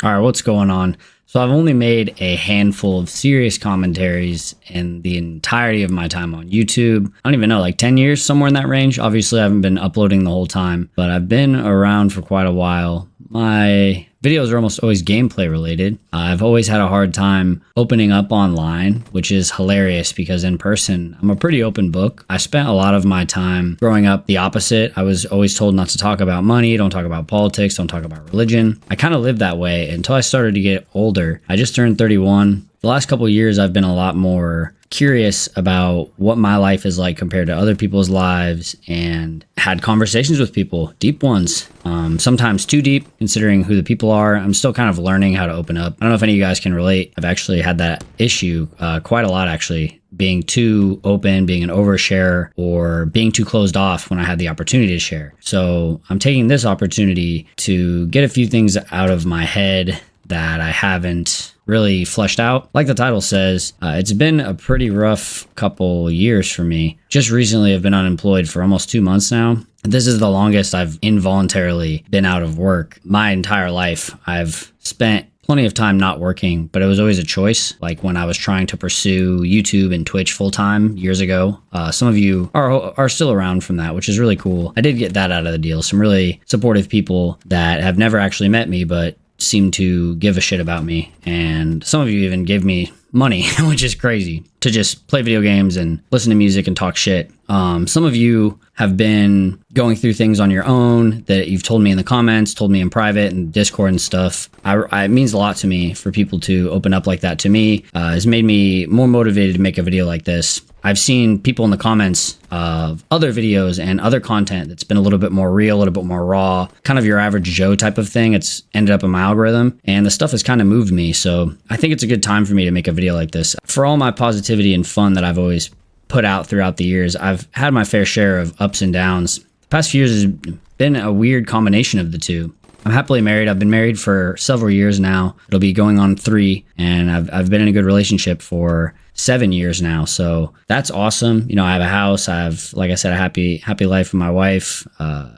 All right, what's going on? So I've only made a handful of serious commentaries in the entirety of my time on YouTube. I don't even know, like 10 years, somewhere in that range. Obviously, I haven't been uploading the whole time, but I've been around for quite a while. My videos are almost always gameplay related. I've always had a hard time opening up online, which is hilarious because in person, I'm a pretty open book. I spent a lot of my time growing up the opposite. I was always told not to talk about money, don't talk about politics, don't talk about religion. I kind of lived that way until I started to get older. I just turned 31. The last couple of years, I've been a lot more curious about what my life is like compared to other people's lives and had conversations with people, deep ones, sometimes too deep considering who the people are. I'm still kind of learning how to open up. I don't know if any of you guys can relate. I've actually had that issue quite a lot, actually, being too open, being an oversharer, or being too closed off when I had the opportunity to share. So I'm taking this opportunity to get a few things out of my head that I haven't really fleshed out. Like the title says, it's been a pretty rough couple years for me. Just recently, I've been unemployed for almost 2 months now. This is the longest I've involuntarily been out of work. My entire life, I've spent plenty of time not working, but it was always a choice. Like when I was trying to pursue YouTube and Twitch full time years ago. Some of you are still around from that, which is really cool. I did get that out of the deal. Some really supportive people that have never actually met me, but seem to give a shit about me, and some of you even give me money, which is crazy, to just play video games and listen to music and talk shit. Some of you have been going through things on your own that you've told me in the comments, told me in private and Discord and stuff. It means a lot to me for people to open up like that to me. It's made me more motivated to make a video like this. I've seen people in the comments of other videos and other content that's been a little bit more real, a little bit more raw, kind of your average Joe type of thing. It's ended up in my algorithm, and the stuff has kind of moved me. So I think it's a good time for me to make a video like this. For all my positivity and fun that I've always put out throughout the years, I've had my fair share of ups and downs. The past few years has been a weird combination of the two. I'm happily married. I've been married for several years now. It'll be going on 3, and I've been in a good relationship for 7 years now. So that's awesome. You know, I have a house. I have, like I said, a happy life with my wife. I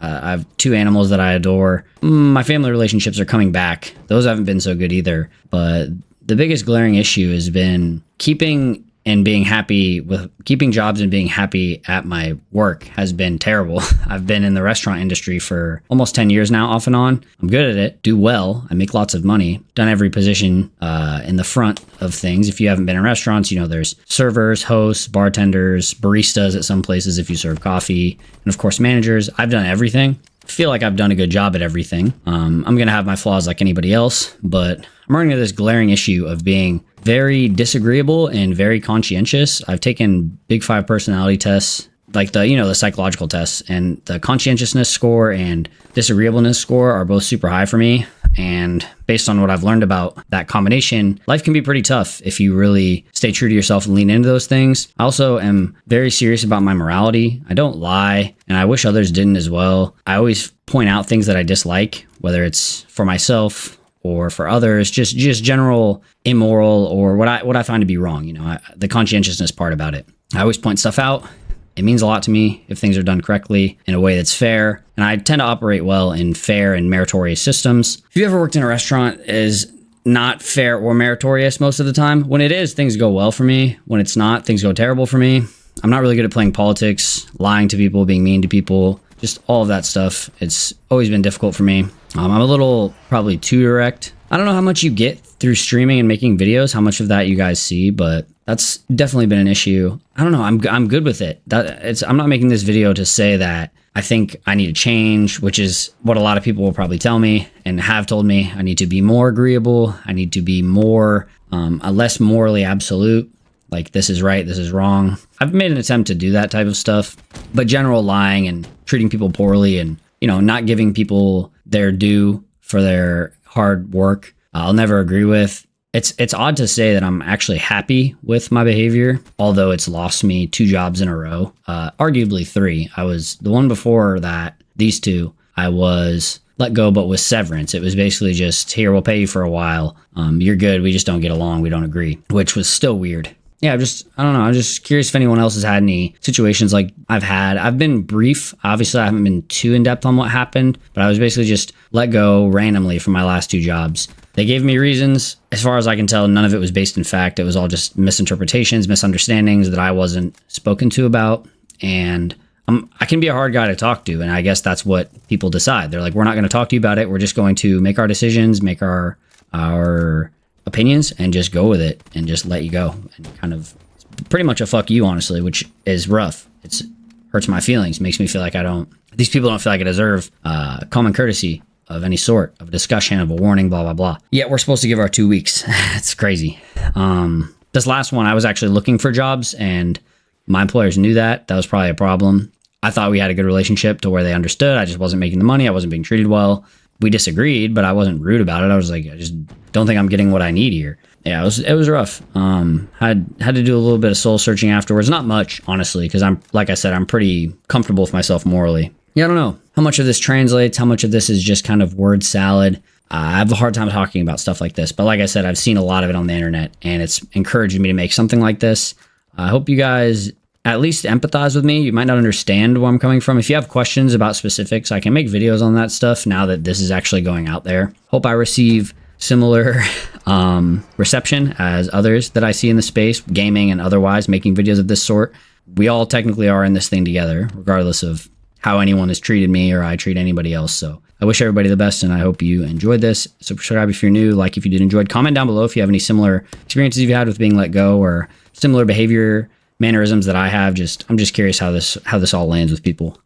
have 2 animals that I adore. My family relationships are coming back. Those haven't been so good either. But the biggest glaring issue has been keeping jobs and being happy at my work has been terrible. I've been in the restaurant industry for almost 10 years now, off and on. I'm good at it, do well. I make lots of money, done every position in the front of things. If you haven't been in restaurants, you know, there's servers, hosts, bartenders, baristas at some places if you serve coffee, and of course, managers. I've done everything. I feel like I've done a good job at everything. I'm going to have my flaws like anybody else, but I'm running into this glaring issue of being very disagreeable and very conscientious. I've taken big 5 personality tests, like the psychological tests, and the conscientiousness score and disagreeableness score are both super high for me. And based on what I've learned about that combination, life can be pretty tough if you really stay true to yourself and lean into those things. I also am very serious about my morality. I don't lie, and I wish others didn't as well. I always point out things that I dislike, whether it's for myself or for others, just general immoral or what I find to be wrong. You know, the conscientiousness part about it. I always point stuff out. It means a lot to me if things are done correctly in a way that's fair. And I tend to operate well in fair and meritorious systems. If you ever worked in a restaurant, it is not fair or meritorious most of the time. When it is, things go well for me. When it's not, things go terrible for me. I'm not really good at playing politics, lying to people, being mean to people, just all of that stuff. It's always been difficult for me. I'm a little probably too direct. I don't know how much you get through streaming and making videos, how much of that you guys see, but that's definitely been an issue. I don't know. I'm good with it. I'm not making this video to say that I think I need to change, which is what a lot of people will probably tell me and have told me. I need to be more agreeable. I need to be more, less morally absolute. Like, this is right, this is wrong. I've made an attempt to do that type of stuff, but general lying and treating people poorly and, you know, not giving people their due for their hard work, I'll never agree with. It's odd to say that I'm actually happy with my behavior, although it's lost me 2 jobs in a row, arguably 3. I was the one before that, these 2, I was let go, but with severance. It was basically just, here, we'll pay you for a while. You're good. We just don't get along. We don't agree, which was still weird. yeah, I don't know. I'm just curious if anyone else has had any situations like I've had. I've been brief. Obviously, I haven't been too in depth on what happened, but I was basically just let go randomly from my last 2 jobs. They gave me reasons. As far as I can tell, none of it was based in fact. It was all just misinterpretations, misunderstandings that I wasn't spoken to about. And I can be a hard guy to talk to. And I guess that's what people decide. They're like, we're not going to talk to you about it. We're just going to make our decisions, make our opinions, and just go with it and just let you go. And kind of pretty much a fuck you, honestly, which is rough. It hurts my feelings, makes me feel like these people don't feel like I deserve common courtesy of any sort, of a discussion, of a warning, blah, blah, blah. Yet we're supposed to give our 2 weeks. It's crazy. This last one, I was actually looking for jobs, and my employers knew that. That was probably a problem. I thought we had a good relationship to where they understood. I just wasn't making the money. I wasn't being treated well. We disagreed, but I wasn't rude about it. I was like, I just don't think I'm getting what I need here. Yeah, it was rough. Had to do a little bit of soul searching afterwards. Not much, honestly, because like I said, I'm pretty comfortable with myself morally. Yeah, I don't know how much of this translates, how much of this is just kind of word salad. I have a hard time talking about stuff like this, but like I said, I've seen a lot of it on the internet, and it's encouraged me to make something like this. I hope you guys at least empathize with me. You might not understand where I'm coming from. If you have questions about specifics, I can make videos on that stuff now that this is actually going out there. Hope I receive similar reception as others that I see in the space, gaming and otherwise, making videos of this sort. We all technically are in this thing together, regardless of how anyone has treated me or I treat anybody else. So I wish everybody the best, and I hope you enjoyed this. Subscribe if you're new, like if you did enjoy. Comment down below if you have any similar experiences you've had with being let go or similar behavior mannerisms that I have. I'm just curious how this all lands with people.